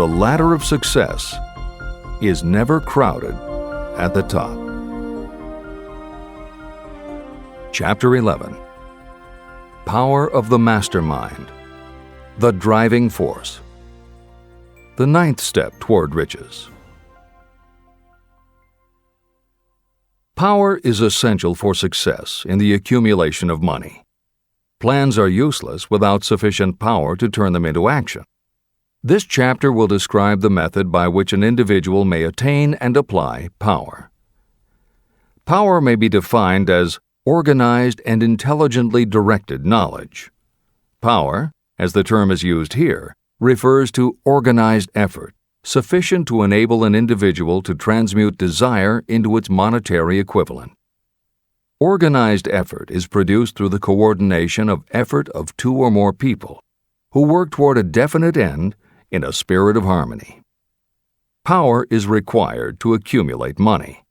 the ladder of success is never crowded at the top. Chapter 11. Power of the Mastermind, the Driving Force. The ninth step toward riches. Power is essential for success in the accumulation of money. Plans are useless without sufficient power to turn them into action. This chapter will describe the method by which an individual may attain and apply power. Power may be defined as organized and intelligently directed knowledge. Power, as the term is used here, refers to organized effort, sufficient to enable an individual to transmute desire into its monetary equivalent. Organized effort is produced through the coordination of effort of two or more people who work toward a definite end in a spirit of harmony. Power is required to accumulate money.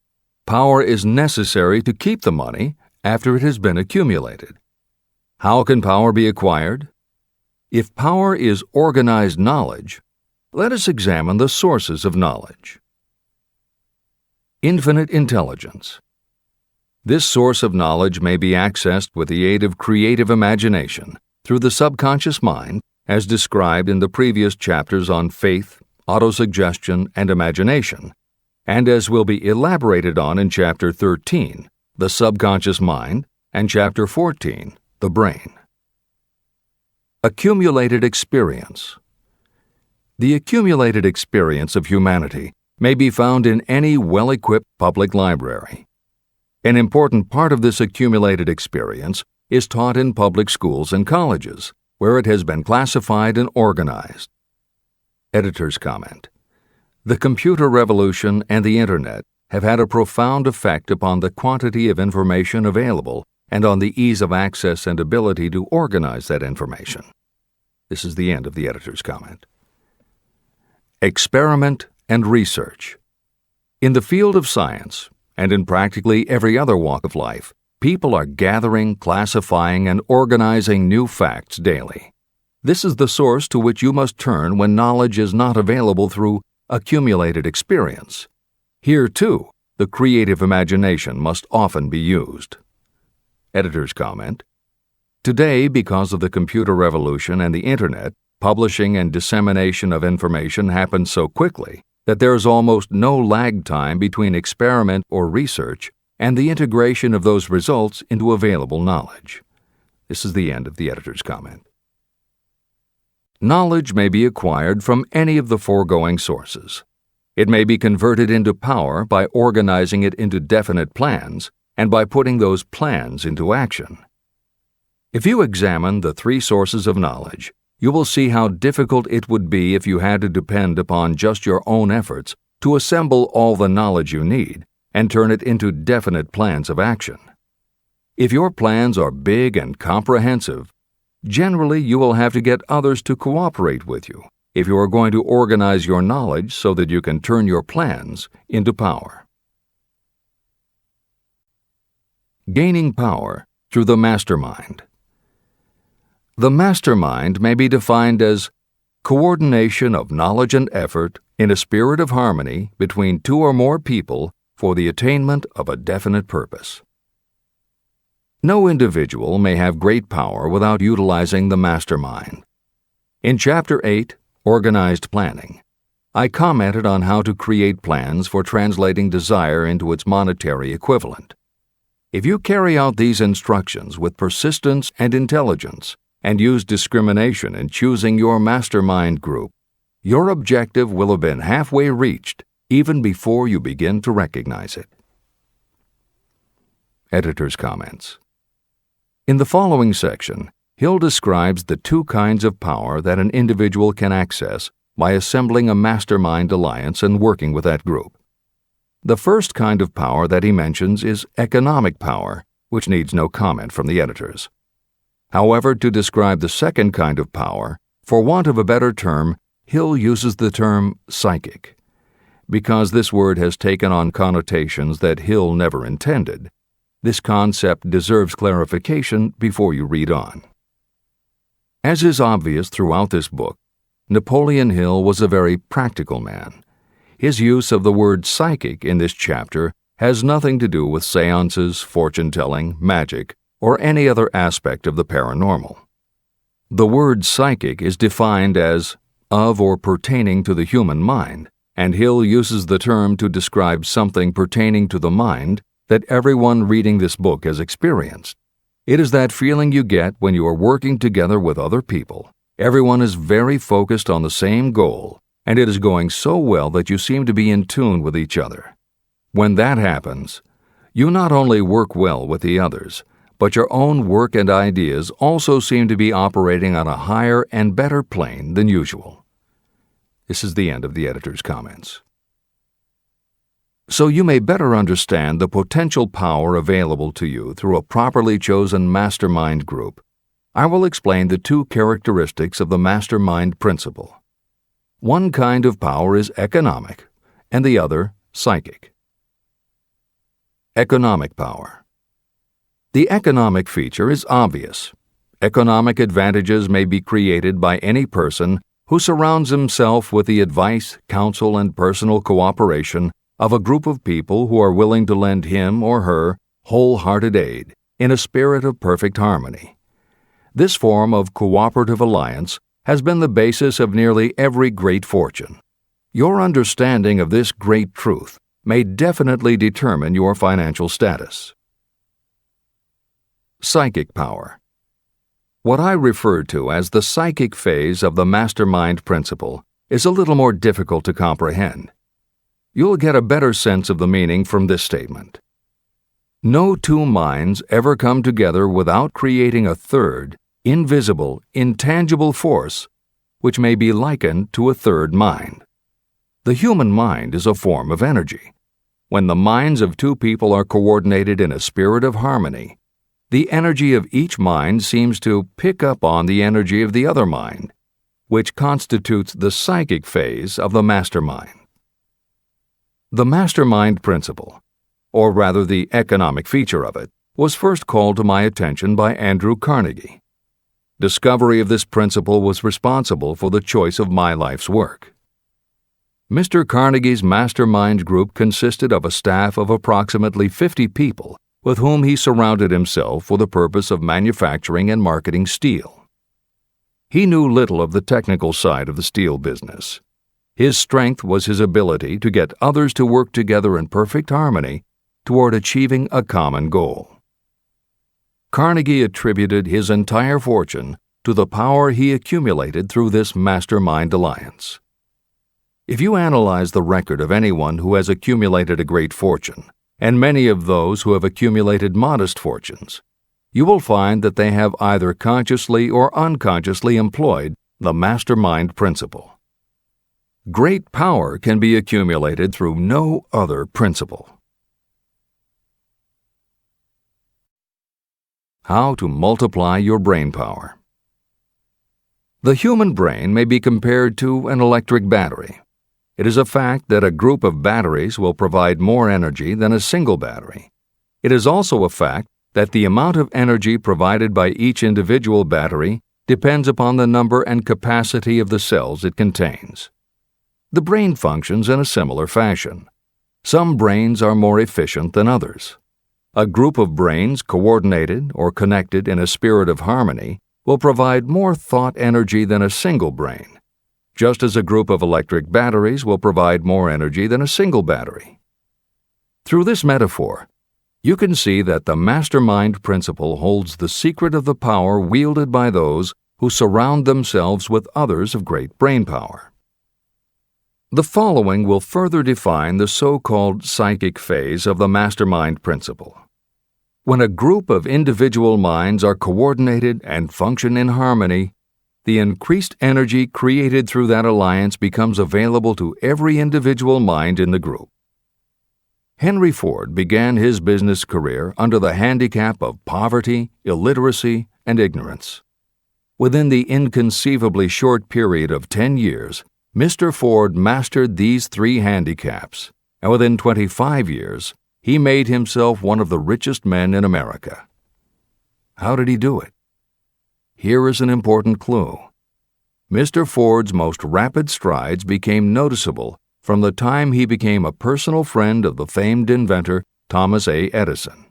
Power is necessary to keep the money after it has been accumulated. How can power be acquired? If power is organized knowledge, let us examine the sources of knowledge. Infinite intelligence. This source of knowledge may be accessed with the aid of creative imagination through the subconscious mind, as described in the previous chapters on faith, autosuggestion, and imagination, and as will be elaborated on in Chapter 13, the subconscious mind, and Chapter 14, the brain. Accumulated experience. The accumulated experience of humanity may be found in any well-equipped public library. An important part of this accumulated experience is taught in public schools and colleges, where it has been classified and organized. Editor's comment. The computer revolution and the Internet have had a profound effect upon the quantity of information available and on the ease of access and ability to organize that information. This is the end of the editor's comment. Experiment and research. In the field of science, and in practically every other walk of life, people are gathering, classifying, and organizing new facts daily. This is the source to which you must turn when knowledge is not available through accumulated experience. Here, too, the creative imagination must often be used. Editor's comment. Today, because of the computer revolution and the Internet, publishing and dissemination of information happens so quickly that there is almost no lag time between experiment or research and the integration of those results into available knowledge. This is the end of the editor's comment. Knowledge may be acquired from any of the foregoing sources. It may be converted into power by organizing it into definite plans and by putting those plans into action. If you examine the three sources of knowledge, you will see how difficult it would be if you had to depend upon just your own efforts to assemble all the knowledge you need and turn it into definite plans of action. If your plans are big and comprehensive, generally you will have to get others to cooperate with you if you are going to organize your knowledge so that you can turn your plans into power. Gaining power through the mastermind. The mastermind may be defined as coordination of knowledge and effort in a spirit of harmony between two or more people for the attainment of a definite purpose. No individual may have great power without utilizing the mastermind. In Chapter 8, Organized Planning, I commented on how to create plans for translating desire into its monetary equivalent. If you carry out these instructions with persistence and intelligence, and use discrimination in choosing your mastermind group, your objective will have been halfway reached even before you begin to recognize it. Editor's comments. In the following section, Hill describes the two kinds of power that an individual can access by assembling a mastermind alliance and working with that group. The first kind of power that he mentions is economic power, which needs no comment from the editors. However, to describe the second kind of power, for want of a better term, Hill uses the term psychic. Because this word has taken on connotations that Hill never intended, this concept deserves clarification before you read on. As is obvious throughout this book, Napoleon Hill was a very practical man. His use of the word psychic in this chapter has nothing to do with seances, fortune-telling, magic, or any other aspect of the paranormal. The word psychic is defined as of or pertaining to the human mind, and Hill uses the term to describe something pertaining to the mind that everyone reading this book has experienced. It is that feeling you get when you are working together with other people. Everyone is very focused on the same goal, and it is going so well that you seem to be in tune with each other. When that happens, you not only work well with the others, but your own work and ideas also seem to be operating on a higher and better plane than usual. This is the end of the editor's comments. So you may better understand the potential power available to you through a properly chosen mastermind group, I will explain the two characteristics of the mastermind principle. One kind of power is economic, and the other psychic. Economic power. The economic feature is obvious. Economic advantages may be created by any person who surrounds himself with the advice, counsel, and personal cooperation of a group of people who are willing to lend him or her wholehearted aid in a spirit of perfect harmony. This form of cooperative alliance has been the basis of nearly every great fortune. Your understanding of this great truth may definitely determine your financial status. Psychic power. What I refer to as the psychic phase of the mastermind principle is a little more difficult to comprehend. You'll get a better sense of the meaning from this statement. No two minds ever come together without creating a third, invisible, intangible force, which may be likened to a third mind. The human mind is a form of energy. When the minds of two people are coordinated in a spirit of harmony, the energy of each mind seems to pick up on the energy of the other mind, which constitutes the psychic phase of the mastermind. The mastermind principle, or rather the economic feature of it, was first called to my attention by Andrew Carnegie. Discovery of this principle was responsible for the choice of my life's work. Mr. Carnegie's mastermind group consisted of a staff of approximately 50 people with whom he surrounded himself for the purpose of manufacturing and marketing steel. He knew little of the technical side of the steel business. His strength was his ability to get others to work together in perfect harmony toward achieving a common goal. Carnegie attributed his entire fortune to the power he accumulated through this mastermind alliance. If you analyze the record of anyone who has accumulated a great fortune, and many of those who have accumulated modest fortunes, you will find that they have either consciously or unconsciously employed the mastermind principle. Great power can be accumulated through no other principle. How to multiply your brain power. The human brain may be compared to an electric battery. It is a fact that a group of batteries will provide more energy than a single battery. It is also a fact that the amount of energy provided by each individual battery depends upon the number and capacity of the cells it contains. The brain functions in a similar fashion. Some brains are more efficient than others. A group of brains coordinated or connected in a spirit of harmony will provide more thought energy than a single brain, just as a group of electric batteries will provide more energy than a single battery. Through this metaphor, you can see that the mastermind principle holds the secret of the power wielded by those who surround themselves with others of great brain power. The following will further define the so-called psychic phase of the mastermind principle. When a group of individual minds are coordinated and function in harmony, the increased energy created through that alliance becomes available to every individual mind in the group. Henry Ford began his business career under the handicap of poverty, illiteracy, and ignorance. Within the inconceivably short period of 10 years, Mr. Ford mastered these three handicaps, and within 25 years, he made himself one of the richest men in America. How did he do it? Here is an important clue. Mr. Ford's most rapid strides became noticeable from the time he became a personal friend of the famed inventor Thomas A. Edison.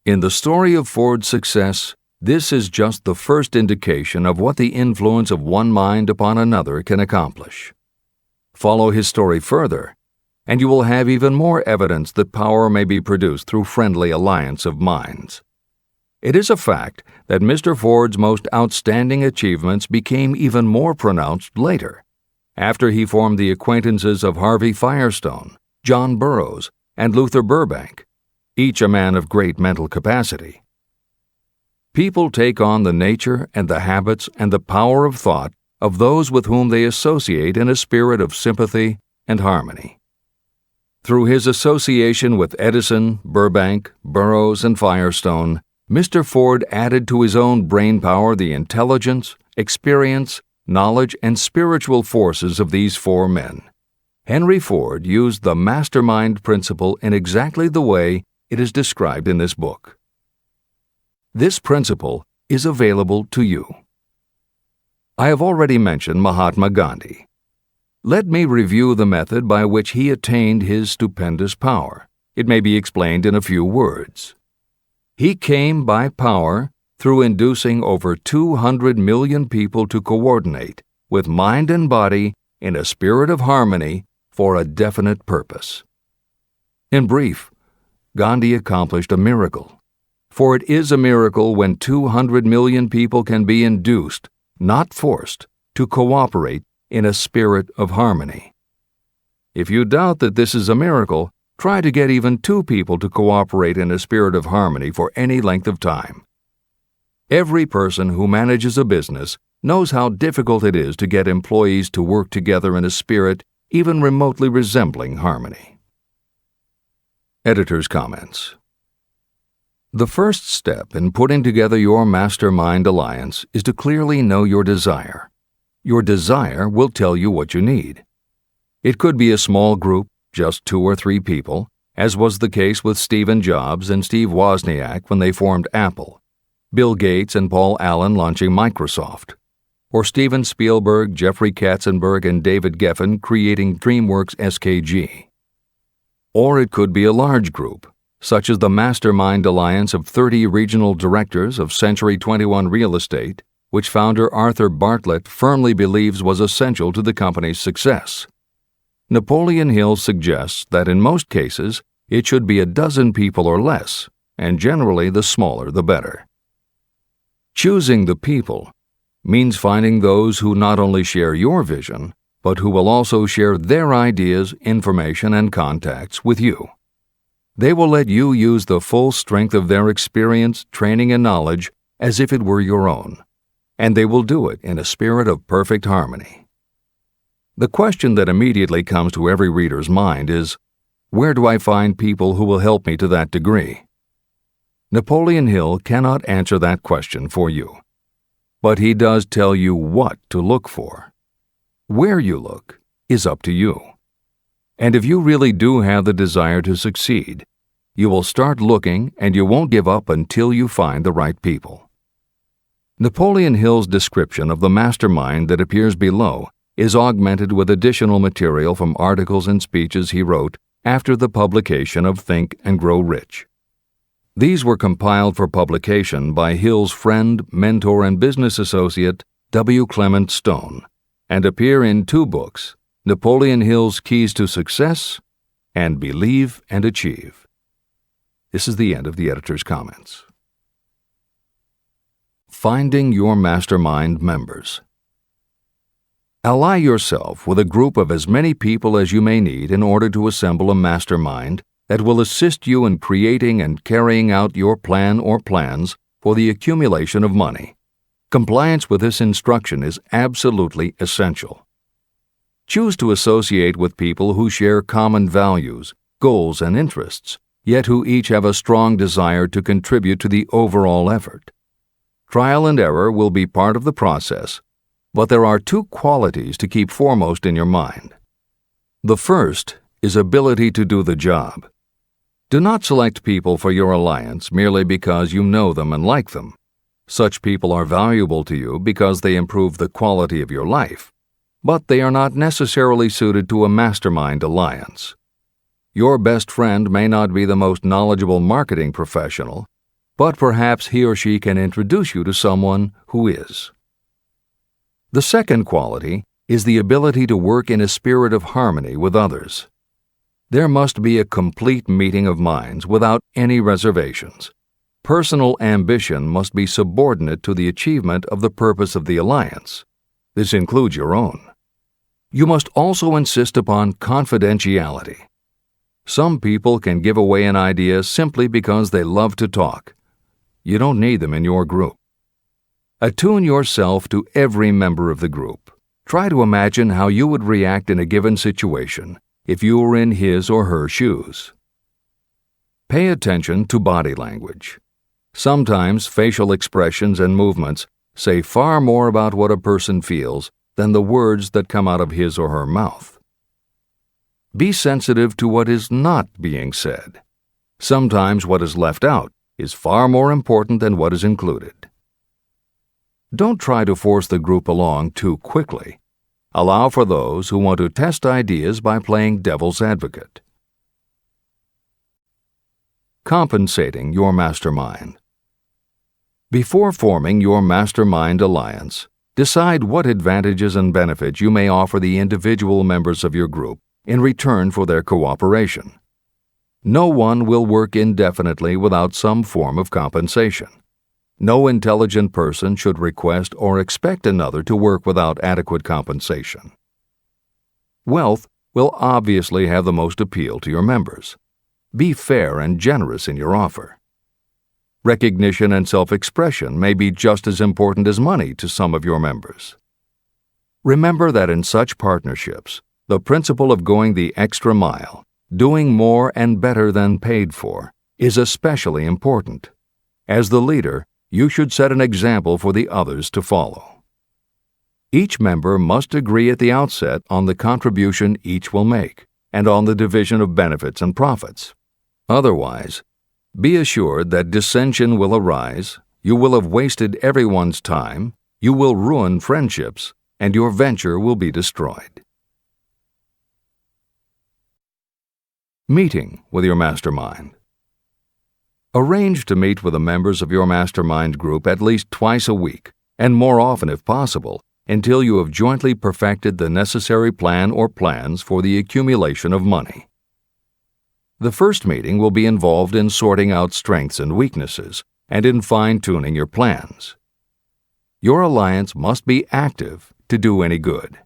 In the story of Ford's success, this is just the first indication of what the influence of one mind upon another can accomplish. Follow his story further, and you will have even more evidence that power may be produced through friendly alliance of minds. It is a fact that Mr. Ford's most outstanding achievements became even more pronounced later, after he formed the acquaintances of Harvey Firestone, John Burroughs, and Luther Burbank, each a man of great mental capacity. People take on the nature and the habits and the power of thought of those with whom they associate in a spirit of sympathy and harmony. Through his association with Edison, Burbank, Burroughs, and Firestone, Mr. Ford added to his own brain power the intelligence, experience, knowledge, and spiritual forces of these four men. Henry Ford used the mastermind principle in exactly the way it is described in this book. This principle is available to you. I have already mentioned Mahatma Gandhi. Let me review the method by which he attained his stupendous power. It may be explained in a few words. He came by power through inducing over 200 million people to coordinate with mind and body in a spirit of harmony for a definite purpose. In brief, Gandhi accomplished a miracle. For it is a miracle when 200 million people can be induced, not forced, to cooperate in a spirit of harmony. If you doubt that this is a miracle, try to get even 2 people to cooperate in a spirit of harmony for any length of time. Every person who manages a business knows how difficult it is to get employees to work together in a spirit even remotely resembling harmony. Editor's comments. The first step in putting together your mastermind alliance is to clearly know your desire. Your desire will tell you what you need. It could be a small group, just 2 or 3 people, as was the case with Stephen Jobs and Steve Wozniak when they formed Apple, Bill Gates and Paul Allen launching Microsoft, or Steven Spielberg, Jeffrey Katzenberg, and David Geffen creating DreamWorks SKG. Or it could be a large group, such as the Mastermind Alliance of 30 regional directors of Century 21 Real Estate, which founder Arthur Bartlett firmly believes was essential to the company's success. Napoleon Hill suggests that in most cases, it should be a dozen people or less, and generally the smaller the better. Choosing the people means finding those who not only share your vision, but who will also share their ideas, information, and contacts with you. They will let you use the full strength of their experience, training, and knowledge as if it were your own, and they will do it in a spirit of perfect harmony. The question that immediately comes to every reader's mind is, where do I find people who will help me to that degree? Napoleon Hill cannot answer that question for you, but he does tell you what to look for. Where you look is up to you. And if you really do have the desire to succeed, you will start looking and you won't give up until you find the right people. Napoleon Hill's description of the mastermind that appears below is augmented with additional material from articles and speeches he wrote after the publication of Think and Grow Rich. These were compiled for publication by Hill's friend, mentor, and business associate W. Clement Stone, and appear in 2 books, Napoleon Hill's Keys to Success and Believe and Achieve. This is the end of the editor's comments. Finding your mastermind members. Ally yourself with a group of as many people as you may need in order to assemble a mastermind that will assist you in creating and carrying out your plan or plans for the accumulation of money. Compliance with this instruction is absolutely essential. Choose to associate with people who share common values, goals, and interests, yet who each have a strong desire to contribute to the overall effort. Trial and error will be part of the process, but there are 2 qualities to keep foremost in your mind. The first is ability to do the job. Do not select people for your alliance merely because you know them and like them. Such people are valuable to you because they improve the quality of your life, but they are not necessarily suited to a mastermind alliance. Your best friend may not be the most knowledgeable marketing professional, but perhaps he or she can introduce you to someone who is. The second quality is the ability to work in a spirit of harmony with others. There must be a complete meeting of minds without any reservations. Personal ambition must be subordinate to the achievement of the purpose of the alliance. This includes your own. You must also insist upon confidentiality. Some people can give away an idea simply because they love to talk. You don't need them in your group. Attune yourself to every member of the group. Try to imagine how you would react in a given situation if you were in his or her shoes. Pay attention to body language. Sometimes facial expressions and movements say far more about what a person feels than the words that come out of his or her mouth. Be sensitive to what is not being said. Sometimes what is left out is far more important than what is included. Don't try to force the group along too quickly. Allow for those who want to test ideas by playing devil's advocate. Compensating your mastermind. Before forming your mastermind alliance, decide what advantages and benefits you may offer the individual members of your group in return for their cooperation. No one will work indefinitely without some form of compensation. No intelligent person should request or expect another to work without adequate compensation. Wealth will obviously have the most appeal to your members. Be fair and generous in your offer. Recognition and self-expression may be just as important as money to some of your members. Remember that in such partnerships, the principle of going the extra mile, doing more and better than paid for, is especially important. As the leader, you should set an example for the others to follow. Each member must agree at the outset on the contribution each will make and on the division of benefits and profits. Otherwise, be assured that dissension will arise, you will have wasted everyone's time, you will ruin friendships, and your venture will be destroyed. Meeting with your mastermind. Arrange to meet with the members of your mastermind group at least twice a week, and more often if possible, until you have jointly perfected the necessary plan or plans for the accumulation of money. The first meeting will be involved in sorting out strengths and weaknesses, and in fine-tuning your plans. Your alliance must be active to do any good.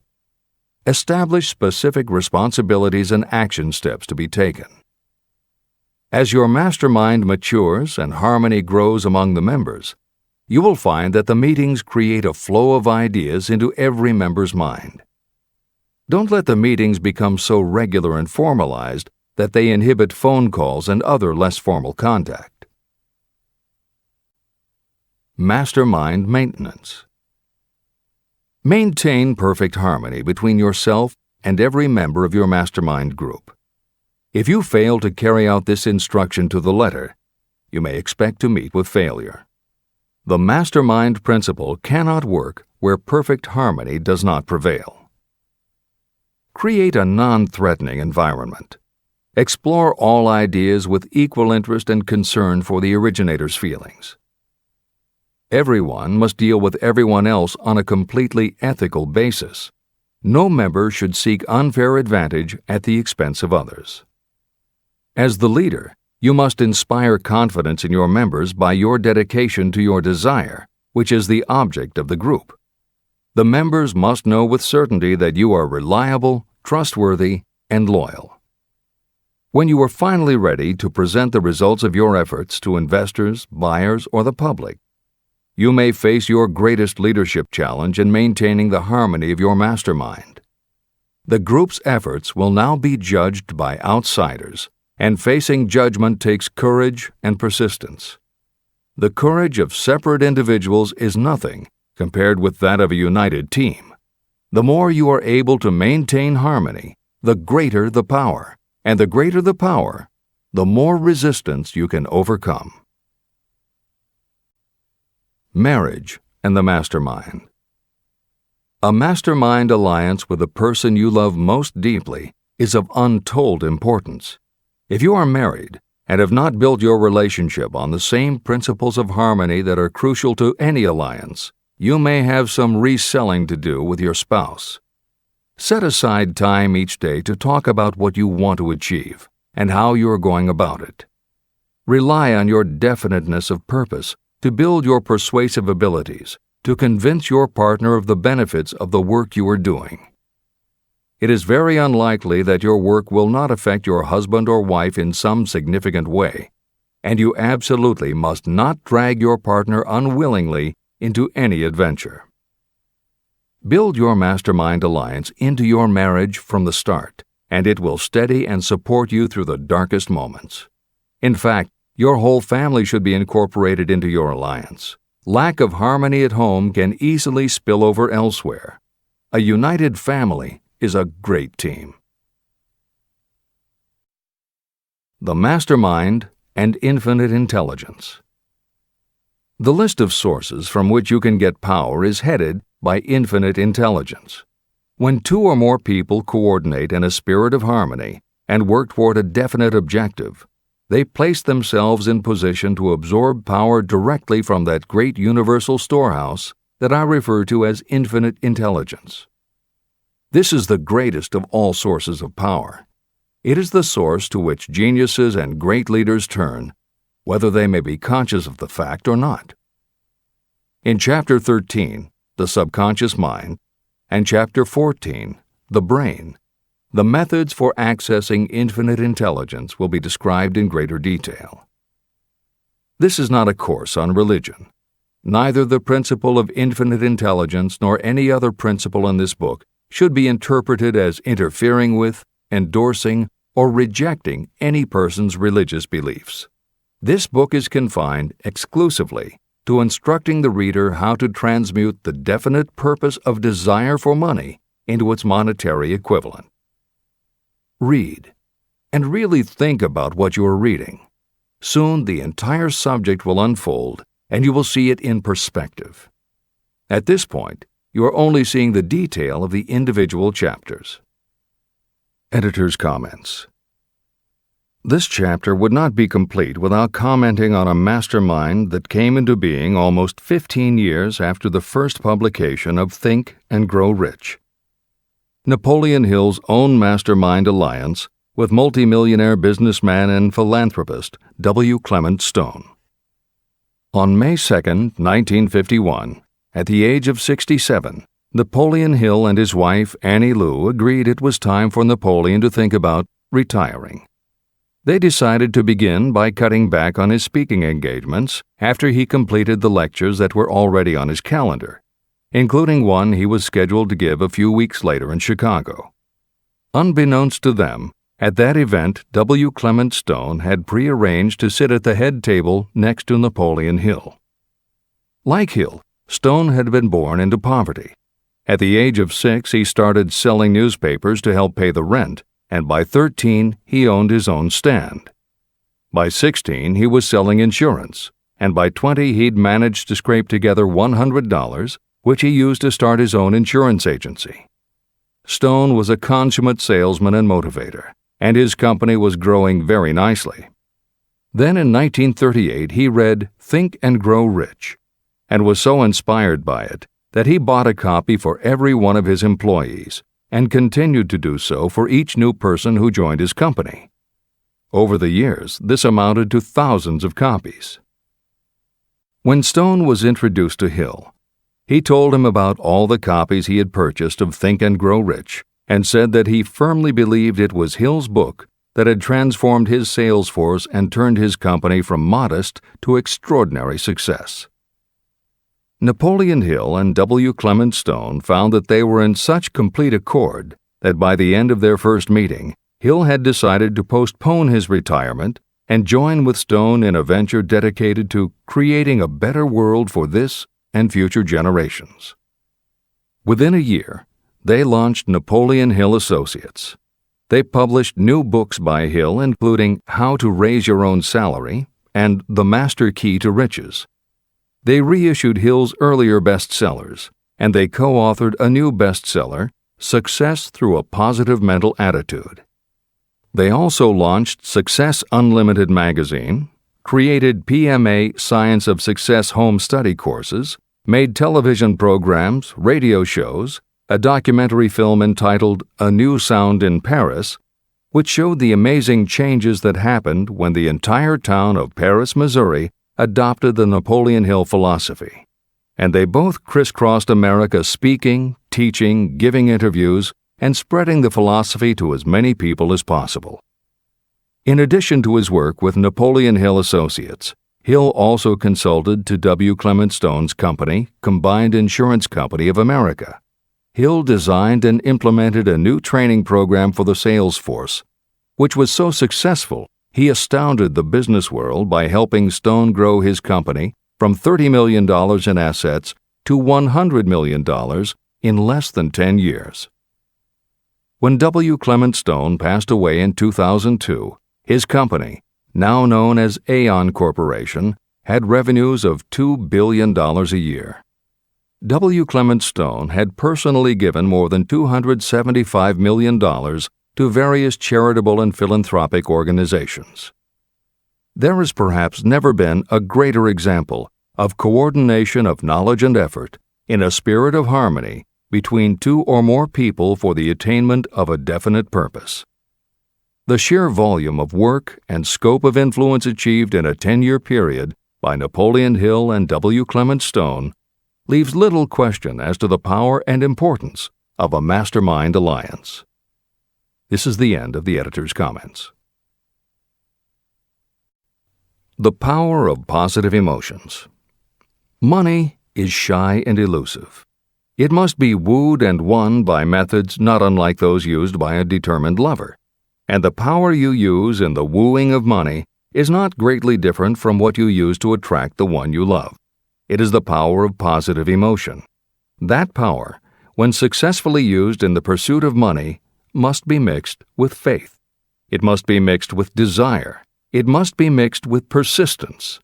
Establish specific responsibilities and action steps to be taken. As your mastermind matures and harmony grows among the members, you will find that the meetings create a flow of ideas into every member's mind. Don't let the meetings become so regular and formalized that they inhibit phone calls and other less formal contact. Mastermind maintenance. Maintain perfect harmony between yourself and every member of your mastermind group. If you fail to carry out this instruction to the letter, you may expect to meet with failure. The mastermind principle cannot work where perfect harmony does not prevail. Create a non-threatening environment. Explore all ideas with equal interest and concern for the originator's feelings. Everyone must deal with everyone else on a completely ethical basis. No member should seek unfair advantage at the expense of others. As the leader, you must inspire confidence in your members by your dedication to your desire, which is the object of the group. The members must know with certainty that you are reliable, trustworthy, and loyal. When you are finally ready to present the results of your efforts to investors, buyers, or the public, you may face your greatest leadership challenge in maintaining the harmony of your mastermind. The group's efforts will now be judged by outsiders, and facing judgment takes courage and persistence. The courage of separate individuals is nothing compared with that of a united team. The more you are able to maintain harmony, the greater the power, and the greater the power, the more resistance you can overcome. marriage, and the mastermind. A mastermind alliance with the person you love most deeply is of untold importance. If you are married and have not built your relationship on the same principles of harmony that are crucial to any alliance, you may have some reselling to do with your spouse. Set aside time each day to talk about what you want to achieve and how you are going about it. Rely on your definiteness of purpose to build your persuasive abilities to convince your partner of the benefits of the work you are doing. It is very unlikely that your work will not affect your husband or wife in some significant way, and you absolutely must not drag your partner unwillingly into any adventure. Build your mastermind alliance into your marriage from the start, and it will steady and support you through the darkest moments. In fact, your whole family should be incorporated into your alliance. Lack of harmony at home can easily spill over elsewhere. A united family is a great team. The Mastermind and Infinite Intelligence. The list of sources from which you can get power is headed by infinite intelligence. When two or more people coordinate in a spirit of harmony and work toward a definite objective, they place themselves in position to absorb power directly from that great universal storehouse that I refer to as infinite intelligence. This is the greatest of all sources of power. It is the source to which geniuses and great leaders turn, whether they may be conscious of the fact or not. In Chapter 13, The Subconscious Mind, and Chapter 14, The Brain, the methods for accessing infinite intelligence will be described in greater detail. This is not a course on religion. Neither the principle of infinite intelligence nor any other principle in this book should be interpreted as interfering with, endorsing, or rejecting any person's religious beliefs. This book is confined exclusively to instructing the reader how to transmute the definite purpose of desire for money into its monetary equivalent. Read, and really think about what you are reading. Soon the entire subject will unfold, and you will see it in perspective. At this point, you are only seeing the detail of the individual chapters. Editor's comments. This chapter would not be complete without commenting on a mastermind that came into being almost 15 years after the first publication of Think and Grow Rich. Napoleon Hill's own mastermind alliance with multimillionaire businessman and philanthropist W. Clement Stone. On May 2, 1951, at the age of 67, Napoleon Hill and his wife Annie Lou agreed it was time for Napoleon to think about retiring. They decided to begin by cutting back on his speaking engagements after he completed the lectures that were already on his calendar, including one he was scheduled to give a few weeks later in Chicago. Unbeknownst to them, at that event W. Clement Stone had prearranged to sit at the head table next to Napoleon Hill. Like Hill, Stone had been born into poverty. At the age of 6, he started selling newspapers to help pay the rent, and by 13, he owned his own stand. By 16, he was selling insurance, and by 20, he'd managed to scrape together $100, which he used to start his own insurance agency. Stone was a consummate salesman and motivator, and his company was growing very nicely. Then in 1938, he read Think and Grow Rich, and was so inspired by it that he bought a copy for every one of his employees and continued to do so for each new person who joined his company. Over the years, this amounted to thousands of copies. When Stone was introduced to Hill, he told him about all the copies he had purchased of Think and Grow Rich and said that he firmly believed it was Hill's book that had transformed his sales force and turned his company from modest to extraordinary success. Napoleon Hill and W. Clement Stone found that they were in such complete accord that by the end of their first meeting, Hill had decided to postpone his retirement and join with Stone in a venture dedicated to creating a better world for this and future generations. Within a year, they launched Napoleon Hill Associates. They published new books by Hill, including How to Raise Your Own Salary and The Master Key to Riches. They reissued Hill's earlier bestsellers, and they co-authored a new bestseller, Success Through a Positive Mental Attitude. They also launched Success Unlimited magazine, created PMA Science of Success home study courses, made television programs, radio shows, a documentary film entitled A New Sound in Paris, which showed the amazing changes that happened when the entire town of Paris, Missouri, adopted the Napoleon Hill philosophy. And they both crisscrossed America speaking, teaching, giving interviews, and spreading the philosophy to as many people as possible. In addition to his work with Napoleon Hill Associates, Hill also consulted to W. Clement Stone's company, Combined Insurance Company of America. Hill designed and implemented a new training program for the sales force, which was so successful he astounded the business world by helping Stone grow his company from $30 million in assets to $100 million in less than 10 years. When W. Clement Stone passed away in 2002, his company, now known as Aon Corporation, had revenues of $2 billion a year. W. Clement Stone had personally given more than $275 million to various charitable and philanthropic organizations. There has perhaps never been a greater example of coordination of knowledge and effort in a spirit of harmony between two or more people for the attainment of a definite purpose. The sheer volume of work and scope of influence achieved in a 10-year period by Napoleon Hill and W. Clement Stone leaves little question as to the power and importance of a mastermind alliance. This is the end of the editor's comments. The power of positive emotions. Money is shy and elusive. It must be wooed and won by methods not unlike those used by a determined lover. And the power you use in the wooing of money is not greatly different from what you use to attract the one you love. It is the power of positive emotion. That power, when successfully used in the pursuit of money, must be mixed with faith. It must be mixed with desire. It must be mixed with persistence.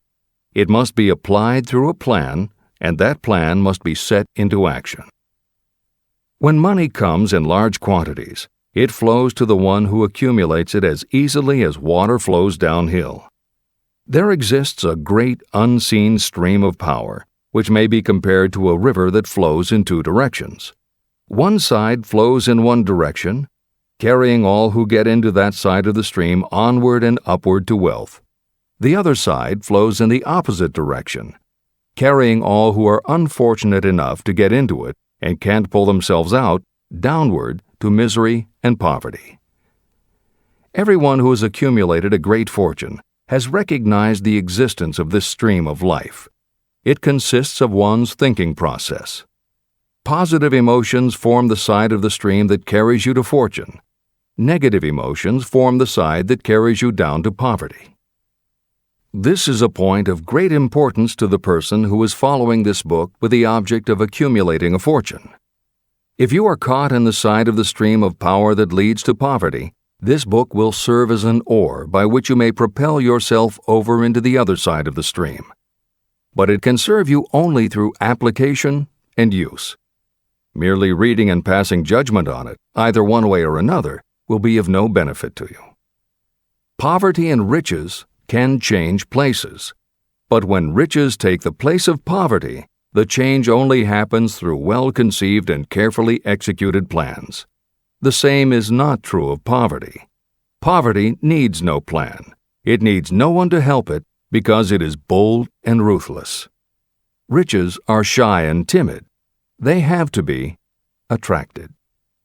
It must be applied through a plan, and that plan must be set into action. When money comes in large quantities, it flows to the one who accumulates it as easily as water flows downhill. There exists a great unseen stream of power, which may be compared to a river that flows in two directions. One side flows in one direction, carrying all who get into that side of the stream onward and upward to wealth. The other side flows in the opposite direction, carrying all who are unfortunate enough to get into it and can't pull themselves out downward to misery and poverty. Everyone who has accumulated a great fortune has recognized the existence of this stream of life. It consists of one's thinking process. Positive emotions form the side of the stream that carries you to fortune. Negative emotions form the side that carries you down to poverty. This is a point of great importance to the person who is following this book with the object of accumulating a fortune. If you are caught in the side of the stream of power that leads to poverty, this book will serve as an oar by which you may propel yourself over into the other side of the stream. But it can serve you only through application and use. Merely reading and passing judgment on it, either one way or another, will be of no benefit to you. Poverty and riches can change places, but when riches take the place of poverty, the change only happens through well-conceived and carefully executed plans. The same is not true of poverty. Poverty needs no plan. It needs no one to help it because it is bold and ruthless. Riches are shy and timid. They have to be attracted.